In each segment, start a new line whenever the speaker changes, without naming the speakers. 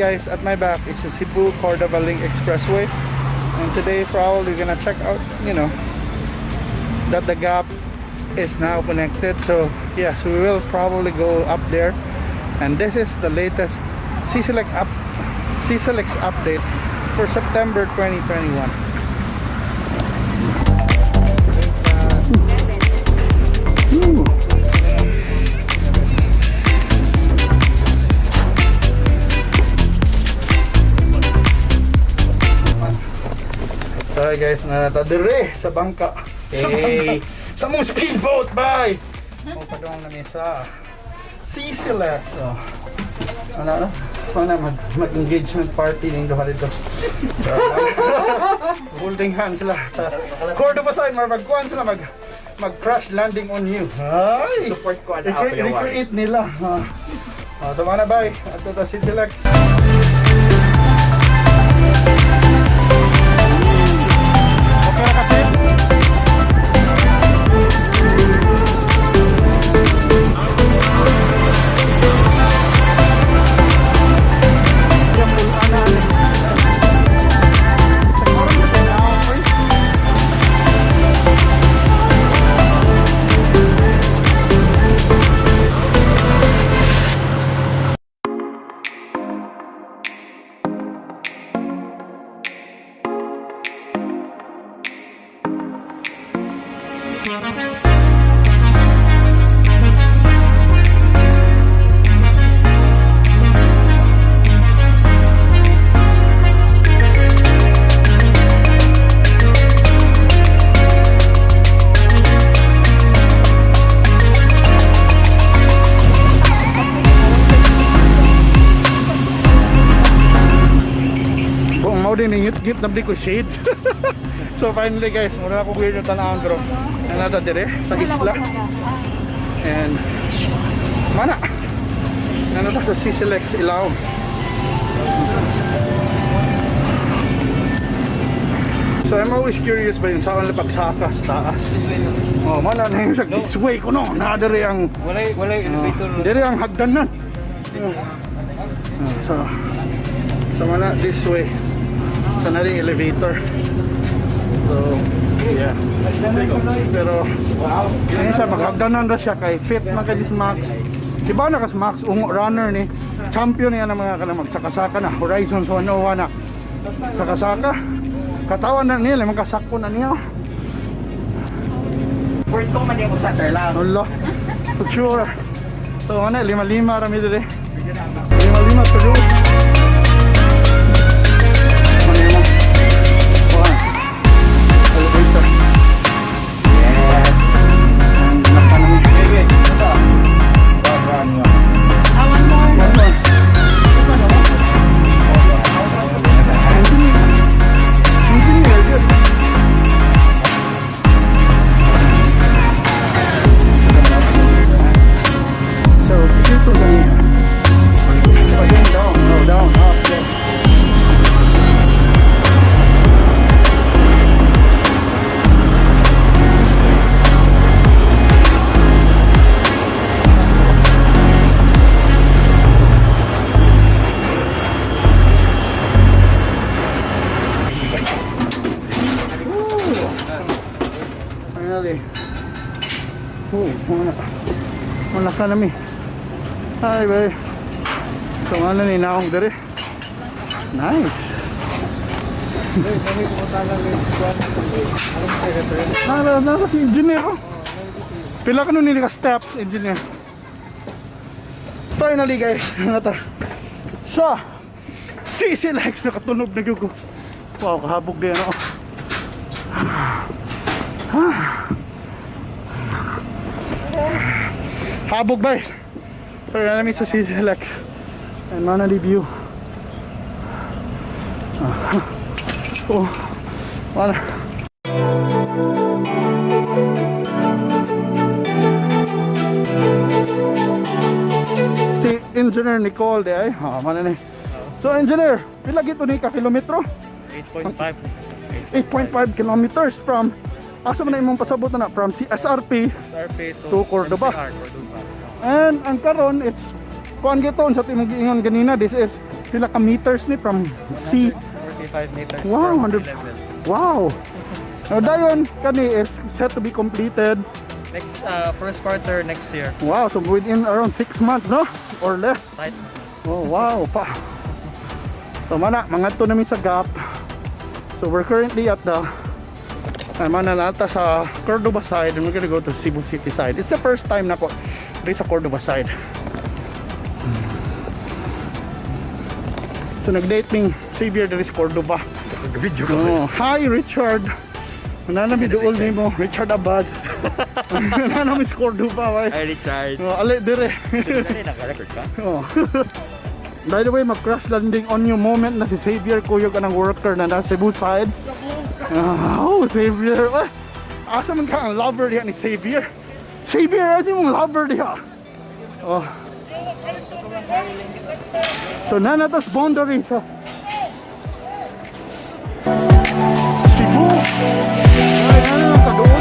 guys, at my back is the Cebu-Cordova Link Expressway, and today probably we're gonna check out, you know, that the gap is now connected. So yes, we will probably go up there, and this is the latest CCLEX update for September 2021. So hi guys, natadire sa bangka. Hey! Sa mong speedboat, bye! O padong namin sa CCLEX. So, ano? Mag-engagement party ng duha dito. So, holding hands sila sa Cordova side, magkuhan sila, mag-crash landing on you. Ay!
Support ko ang
I-recreate nila. Tama na, bye! At ito CCLEX. Git nabdi ko shade. So finally guys, muna ako weird na tanawang bro. Nata dire sa isla. And mana nanata sa CCLEX Ilaw. So I'm always curious ba yung saan pagsaka sa taas. Oh, mana na yung this way ko no. Na dire ang
wala elevator.
Dire ang hagdanan. So mana this way. Sana rin elevator. So yeah. Pero ayun siya, maghagdanan na siya kay fit man kay this Max. Diba na kas Max ungo runner ni champion niya ng mga kanang magsakasaka na Horizon 101 na sakasaka katawan na niya magkasako na niya.
Port ko man yung usa lang.
Allah. For sure. So ano 5-5 rami dire. 5-5 pero Mana ka nami. Hi bye. So ano ni naong dire. Nice. Nara si engineer oh. Pila ka nun nili ka steps engineer. Finally guys, nata. So CCLEX nakatunog na gyud ko. Wow, kahabog din oh. Habog ba? Pero namin sa CCLEX. And mana di view. Oh, wala. Si Engineer Nicole di ay. Mana ni. So engineer, pila gito ni ka kilometro? 8.5 kilometers from asa man na imong pasabot na from SRP to Cordova. And ang karon it's kuan giton sa timong giingon ganina, this is pila ka meters ni from sea.
45 meters
Wow,
from
100.
sea level.
Wow. Now dayon kani is set to be completed.
Next first quarter next year.
Wow, so within around 6 months, no? Or less.
Right.
Oh, wow pa. So mana, mangadto namin sa gap. So we're currently at the mananata sa Cordova side and we're gonna go to Cebu City side. It's the first time na ko dito sa Cordova side. So nag-date ming Xavier dito sa Cordova.
Video
Oh, hi Richard. Nanami dool nimo Richard Abad. Nanami sa Cordova way.
Hi Richard.
Oh, ali dire.
Dali naka-record ka?
Oh. By the way, mag-crash landing on yung moment na si Xavier Kuyog anang worker na nasa Cebu side. Oh, Xavier. Asa man ka ang lover diha ni Xavier? Xavier, asa mong lover diha? Oh. So, nanatas boundary sa Cebu. Ay, ano lang ka doon?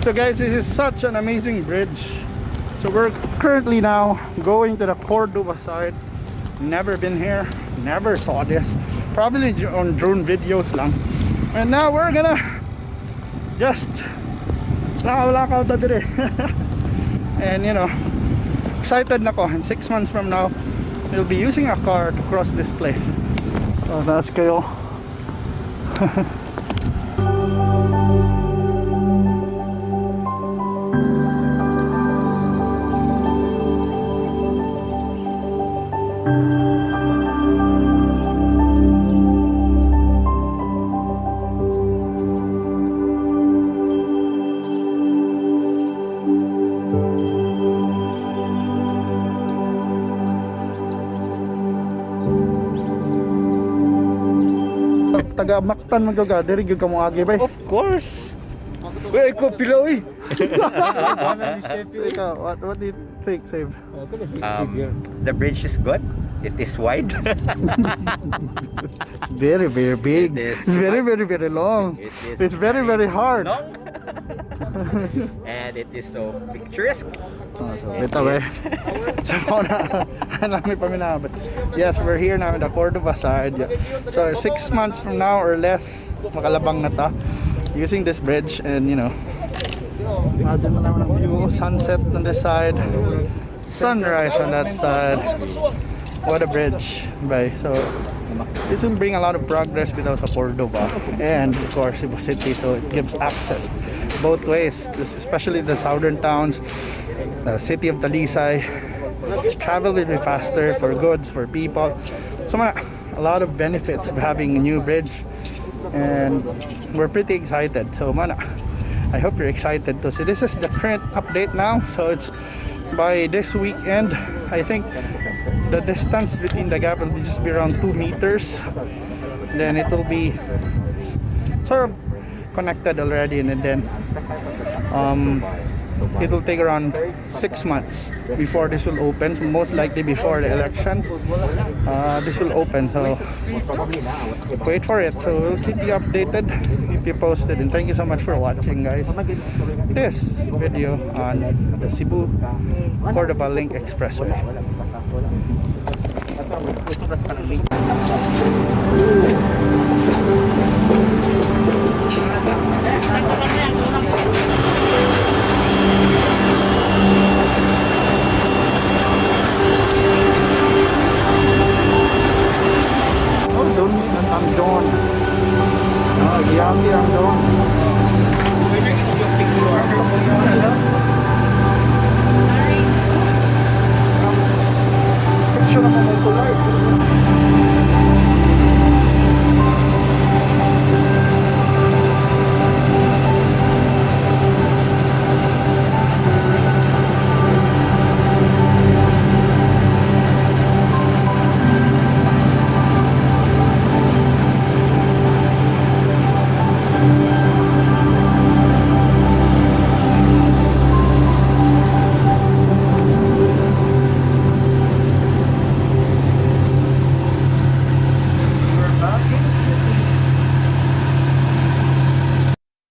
So guys, this is such an amazing bridge. So we're currently now going to the Cordova side. Never been here, never saw this. Probably on drone videos lang. And now we're gonna just lakaw-lakaw ta dire. And you know, excited na ko. And 6 months from now, we'll be using a car to cross this place. So that's kayo. Taga Mactan magaga, diri gyud ka mo agi bay.
Of course. Wait, ko pila uy.
What do you think, Save?
The bridge is good. It is wide.
It's very big.
It is
It's very long. It's very hard.
Long. And it is so picturesque.
Ito ba? So namin paminaw. But yes, we're here now in the Cordova side. Yeah. So 6 months from now or less, makalabang na ta using this bridge. And you know, imagine mo naman ang view, sunset on this side, sunrise on that side. What a bridge, right? So this will bring a lot of progress with us Cordova and of course Cebu City, so it gives access both ways, especially the southern towns. The city of Talisay, travel will be faster for goods, for people. So a lot of benefits of having a new bridge, and we're pretty excited. So I hope you're excited too. So this is the current update now. So it's by this weekend, I think the distance between the gap will just be around 2 meters. Then it will be sort of connected already, and then it will take around 6 months before this will open. So most likely before the election, this will open. So wait for it. So we'll keep you updated, keep you posted, and thank you so much for watching, guys, this video on the Cebu-Cordova Link Expressway.